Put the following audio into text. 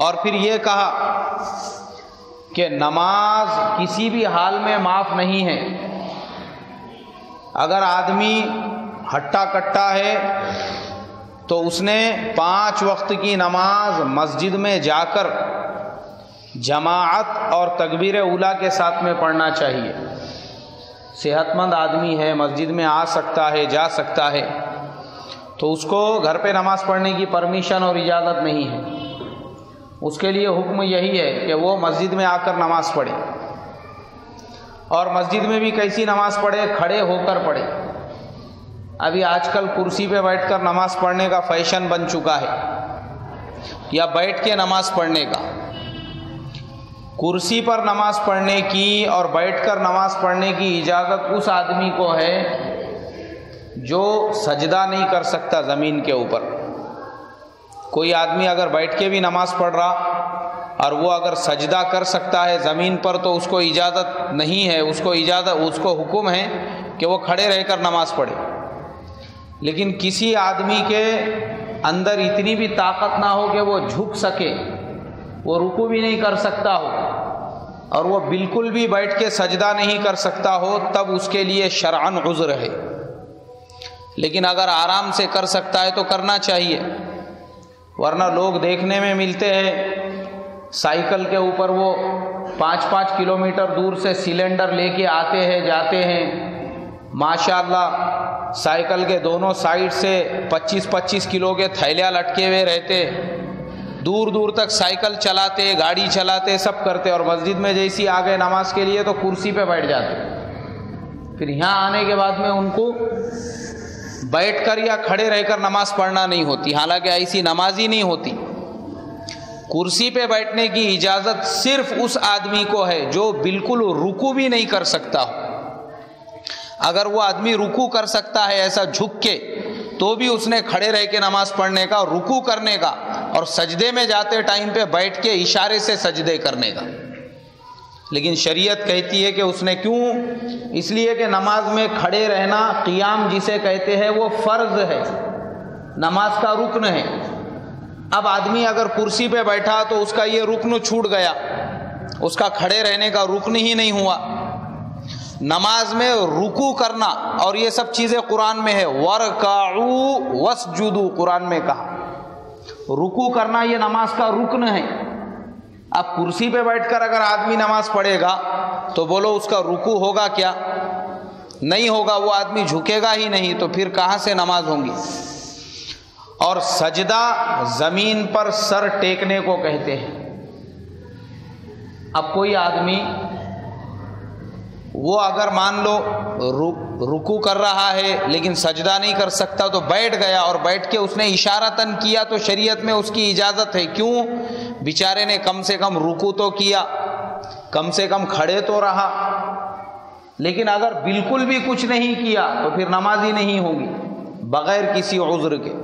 اور پھر یہ کہا کہ نماز کسی بھی حال میں معاف نہیں ہے۔ اگر آدمی ہٹا کٹا ہے تو اس نے 5 وقت کی نماز مسجد میں جا کر جماعت اور تکبیر اولیٰ کے ساتھ میں پڑھنا چاہیے۔ صحت مند آدمی ہے، مسجد میں آ سکتا ہے، جا سکتا ہے، تو اس کو گھر پہ نماز پڑھنے کی پرمیشن اور اجازت نہیں ہے۔ اس کے لیے حکم یہی ہے کہ وہ مسجد میں آ کر نماز پڑھے، اور مسجد میں بھی کیسی نماز پڑھے؟ کھڑے ہو کر پڑھے۔ ابھی آج کل کرسی پہ بیٹھ کر نماز پڑھنے کا فیشن بن چکا ہے، یا بیٹھ کے نماز پڑھنے کا۔ کرسی پر نماز پڑھنے کی اور بیٹھ کر نماز پڑھنے کی اجازت اس آدمی کو ہے جو سجدہ نہیں کر سکتا زمین کے اوپر۔ کوئی آدمی اگر بیٹھ کے بھی نماز پڑھ رہا اور وہ اگر سجدہ کر سکتا ہے زمین پر تو اس کو اجازت نہیں ہے، اس کو حکم ہے کہ وہ کھڑے رہ کر نماز پڑھے۔ لیکن کسی آدمی کے اندر اتنی بھی طاقت نہ ہو کہ وہ جھک سکے، وہ رکوع بھی نہیں کر سکتا ہو، اور وہ بالکل بھی بیٹھ کے سجدہ نہیں کر سکتا ہو، تب اس کے لیے شرعاً عذر ہے۔ لیکن اگر آرام سے کر سکتا ہے تو کرنا چاہیے، ورنہ لوگ دیکھنے میں ملتے ہیں سائیکل کے اوپر وہ 5-5 کلومیٹر دور سے سلنڈر لے کے آتے ہیں جاتے ہیں، ماشاءاللہ سائیکل کے دونوں سائیڈ سے 25-25 کلو کے تھیلیاں لٹکے ہوئے رہتے، دور دور تک سائیکل چلاتے، گاڑی چلاتے، سب کرتے، اور مسجد میں جیسی آ گئے نماز کے لیے تو کرسی پہ بیٹھ جاتے۔ پھر یہاں آنے کے بعد میں ان کو بیٹھ کر یا کھڑے رہ کر نماز پڑھنا نہیں ہوتی، حالانکہ ایسی نماز ہی نہیں ہوتی۔ کرسی پہ بیٹھنے کی اجازت صرف اس آدمی کو ہے جو بالکل رکوع بھی نہیں کر سکتا ہو۔ اگر وہ آدمی رکوع کر سکتا ہے ایسا جھک کے، تو بھی اس نے کھڑے رہ کے نماز پڑھنے کا، رکوع کرنے کا، اور سجدے میں جاتے ٹائم پہ بیٹھ کے اشارے سے سجدے کرنے کا۔ لیکن شریعت کہتی ہے کہ اس نے کیوں؟ اس لیے کہ نماز میں کھڑے رہنا، قیام جسے کہتے ہیں، وہ فرض ہے، نماز کا رکن ہے۔ اب آدمی اگر کرسی پہ بیٹھا تو اس کا یہ رکن چھوٹ گیا، اس کا کھڑے رہنے کا رکن ہی نہیں ہوا۔ نماز میں رکوع کرنا اور یہ سب چیزیں قرآن میں ہے، وَارْكَعُوا وَاسْجُدُوا، قرآن میں کہا رکوع کرنا یہ نماز کا رکن ہے۔ اب کرسی پہ بیٹھ کر اگر آدمی نماز پڑھے گا تو بولو اس کا رکوع ہوگا کیا؟ نہیں ہوگا، وہ آدمی جھکے گا ہی نہیں، تو پھر کہاں سے نماز ہوگی؟ اور سجدہ زمین پر سر ٹیکنے کو کہتے ہیں۔ اب کوئی آدمی وہ اگر مان لو رکوع کر رہا ہے لیکن سجدہ نہیں کر سکتا تو بیٹھ گیا، اور بیٹھ کے اس نے اشارتاً کیا تو شریعت میں اس کی اجازت ہے۔ کیوں؟ بیچارے نے کم سے کم رکوع تو کیا، کم سے کم کھڑے تو رہا۔ لیکن اگر بالکل بھی کچھ نہیں کیا تو پھر نماز ہی نہیں ہوگی بغیر کسی عذر کے۔